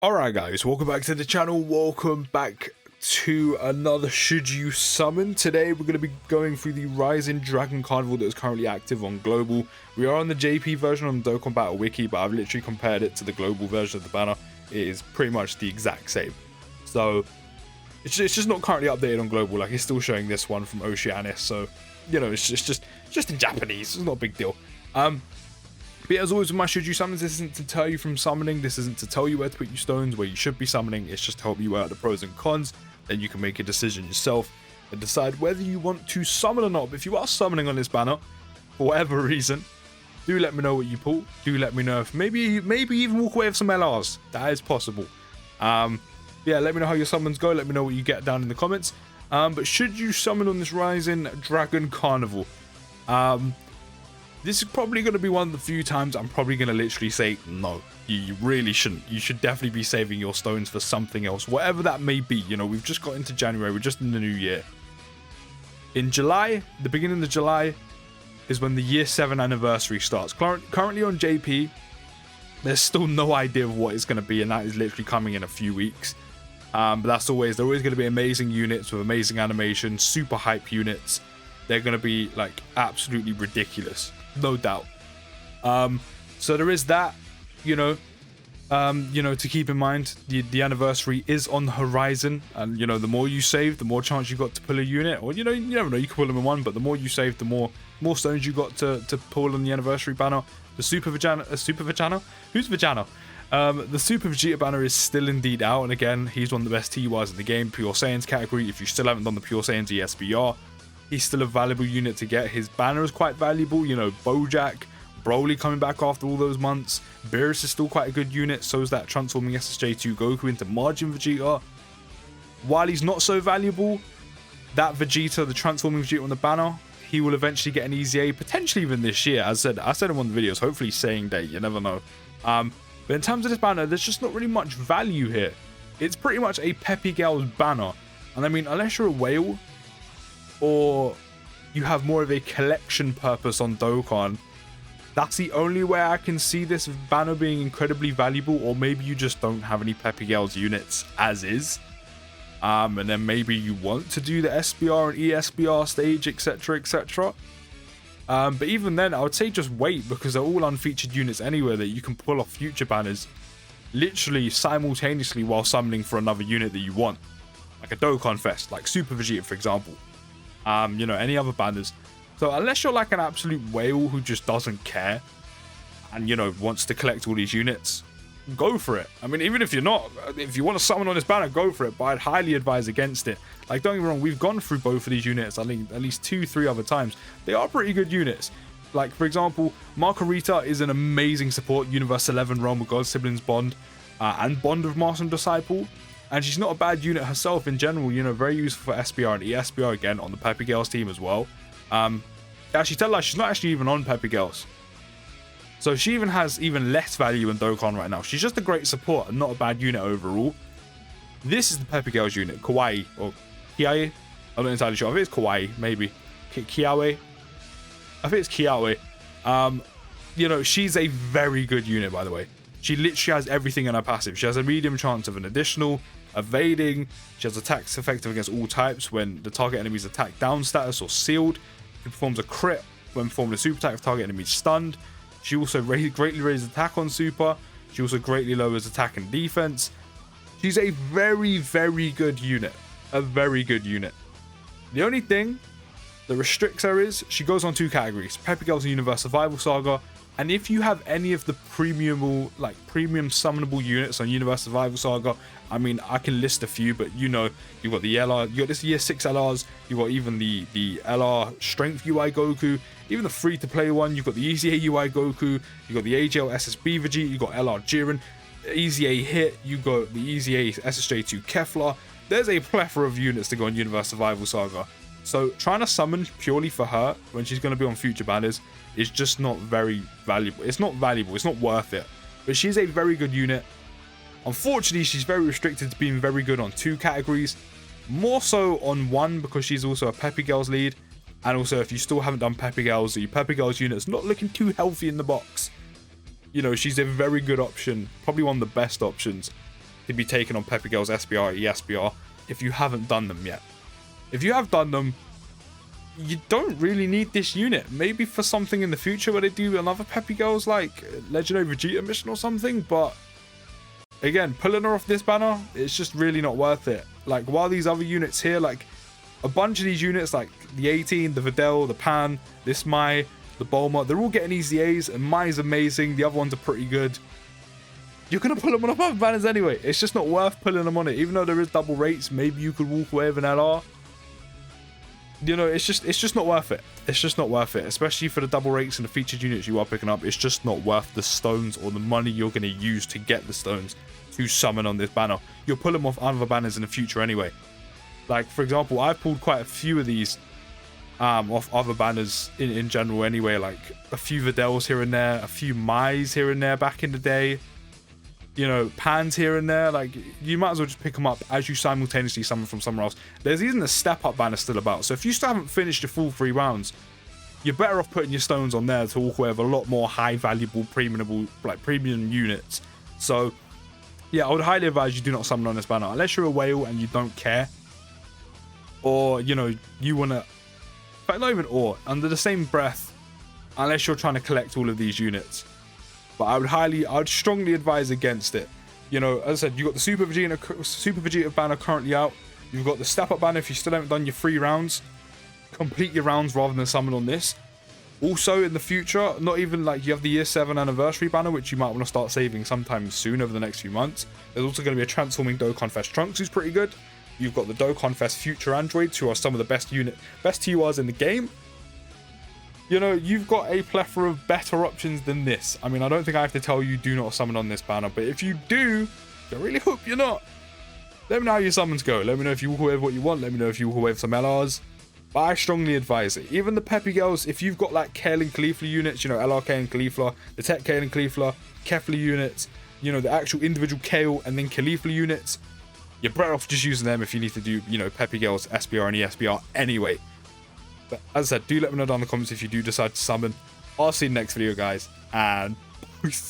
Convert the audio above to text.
Alright guys, welcome back to the channel, welcome back to another Should You Summon. Today we're going to be going through the Rising Dragon Carnival that is currently active on Global. We are on the JP version on the Dokkan Battle Wiki, but I've literally compared it to the Global version of the banner. It is pretty much the exact same. So, it's just not currently updated on Global, like it's still showing this one from Oceanis, so, you know, it's just in Japanese, it's not a big deal. But yeah, as always with my Should You Summons, this isn't to tell you from summoning, this isn't to tell you where to put your stones, where you should be summoning, it's just to help you out the pros and cons, then you can make a decision yourself and decide whether you want to summon or not. But if you are summoning on this banner, for whatever reason, do let me know what you pull, do let me know if maybe even walk away with some LRs, that is possible. Yeah, let me know how your summons go, let me know what you get down in the comments. But should you summon on this Rising Dragon Carnival? This is probably going to be one of the few times I'm probably going to literally say, no, you really shouldn't. You should definitely be saving your stones for something else, whatever that may be. You know, we've just got into January, we're just in the new year. In July, the beginning of July, is when the year 7 anniversary starts. Currently on JP, there's still no idea of what it's going to be, and that is literally coming in a few weeks. But they're always going to be amazing units with amazing animation, super hype units. They're going to be like absolutely ridiculous. No doubt. So there is that, you know, to keep in mind. The anniversary is on the horizon, and you know, the more you save, the more chance you got to pull a unit, or you know, you never know, you can pull them in one, but the more you save, the more stones you got to pull on the anniversary banner. The Super Vegeta? Who's Vegeta? The Super Vegeta banner is still indeed out, and again, he's one of the best TYs in the game, Pure Saiyans category. If you still haven't done the Pure Saiyans ESBR, he's still a valuable unit to get. His banner is quite valuable, you know, Bojack, Broly coming back after all those months. Beerus is still quite a good unit, so is that transforming SSJ2 Goku into Margin Vegeta. While he's not so valuable, that Vegeta, the transforming Vegeta on the banner, he will eventually get an easy A, potentially even this year. As I said in one of the videos, hopefully saying date, you never know. But in terms of this banner, there's just not really much value here. It's pretty much a Peppy Gal's banner. And I mean, unless you're a whale, or you have more of a collection purpose on Dokkan, that's the only way I can see this banner being incredibly valuable. Or maybe you just don't have any Peppy Gales units as is, and then maybe you want to do the SBR and ESBR stage, etc, etc. But even then, I would say just wait, because they're all unfeatured units anyway that you can pull off future banners literally simultaneously while summoning for another unit that you want, like a Dokkan Fest, like Super Vegeta for example. You know, any other banners. So unless you're like an absolute whale who just doesn't care and, you know, wants to collect all these units, go for it. I mean, even if you're not, if you want to summon on this banner, go for it, but I'd highly advise against it. Like, don't get me wrong, we've gone through both of these units, I think, at least 2-3 other times. They are pretty good units. Like, for example, Margarita is an amazing support, Universe 11 Realm of God, Siblings Bond, and Bond of Master and Disciple. And she's not a bad unit herself in general, you know, very useful for SBR and ESBR again on the Peppy Gales team as well. Actually, tell her she's not actually even on Peppy Gales. So she even has even less value in Dokkan right now. She's just a great support and not a bad unit overall. This is the Peppy Gales unit, Kawaii, or Kiawe. I'm not entirely sure. I think it's Kawaii, maybe. Kiawe. I think it's Kiawe. You know, she's a very good unit, by the way. She literally has everything in her passive. She has a medium chance of an additional, evading. She has attacks effective against all types when the target enemy is attacked down status or sealed. She performs a crit when performing a super attack if target enemy is stunned. She also greatly raises attack on super. She also greatly lowers attack and defense. She's a very, very good unit. A very good unit. The only thing that restricts her is she goes on 2 categories. Peppy Gales and Universe Survival Saga. And if you have any of the premium summonable units on Universe Survival Saga, I mean, I can list a few, but you know, you've got the LR, you got this year 6 LRs, you've got even the LR Strength UI Goku, even the free-to-play one, you've got the Easy A UI Goku, you've got the AGL SSB Vegeta, you've got LR Jiren, Easy A Hit, you've got the Easy A SSJ2 Kefla. There's a plethora of units to go on Universe Survival Saga. So trying to summon purely for her when she's going to be on future banners is just not very valuable. It's not valuable. It's not worth it. But she's a very good unit. Unfortunately, she's very restricted to being very good on 2 categories. More so on 1 because she's also a Peppy Gales lead. And also, if you still haven't done Peppy Gales, the Peppy Gales unit's not looking too healthy in the box. You know, she's a very good option. Probably one of the best options. to be taken on Peppy Girls SBR, ESBR if you haven't done them yet. If you have done them, you don't really need this unit. Maybe for something in the future where they do another Peppy Girls like Legendary Vegeta mission or something, but again, pulling her off this banner, it's just really not worth it. Like, while these other units here, like a bunch of these units like the 18, the Videl, the Pan, this Mai, the Bulma, they're all getting easy A's, and Mai's amazing, the other ones are pretty good. You're going to pull them on other banners anyway. It's just not worth pulling them on it. Even though there is double rates, maybe you could walk away with an LR. You know, it's just not worth it. It's just not worth it, especially for the double rates and the featured units you are picking up. It's just not worth the stones or the money you're going to use to get the stones to summon on this banner. You'll pull them off other banners in the future anyway. Like, for example, I've pulled quite a few of these off other banners in general anyway. Like a few Videls here and there, a few Mais here and there back in the day. You know, Pans here and there. Like, you might as well just pick them up as you simultaneously summon from somewhere else. There's even a step up banner still about, so if you still haven't finished your full 3 rounds, you're better off putting your stones on there to walk away with a lot more high valuable premium units. So yeah, I would highly advise you do not summon on this banner unless you're a whale and you don't care, or you know, you want to, but not even, or under the same breath, unless you're trying to collect all of these units. But I would strongly advise against it. You know, as I said, you've got the Super Vegeta banner currently out. You've got the Step Up banner if you still haven't done your 3 rounds. Complete your rounds rather than summon on this. Also, in the future, not even like, you have the Year 7 anniversary banner, which you might want to start saving sometime soon over the next few months. There's also going to be a transforming Dokkan Fest Trunks, who's pretty good. You've got the Dokkan Fest Future Androids, who are some of the best TURs in the game. You know, you've got a plethora of better options than this. I mean, I don't think I have to tell you do not summon on this banner, but if you do, I really hope you're not. Let me know how your summons go. Let me know if you walk away with what you want. Let me know if you walk away with some LRs. But I strongly advise it. Even the Peppy Girls, if you've got like Kale and Caulifla units, you know, LRK and Caulifla, the Tech Kale and Caulifla, Kefla units, you know, the actual individual Kale and then Caulifla units, you're better off just using them if you need to do, you know, Peppy Girls, SBR and ESBR anyway. But as I said, do let me know down in the comments if you do decide to summon. I'll see you in the next video, guys, and peace.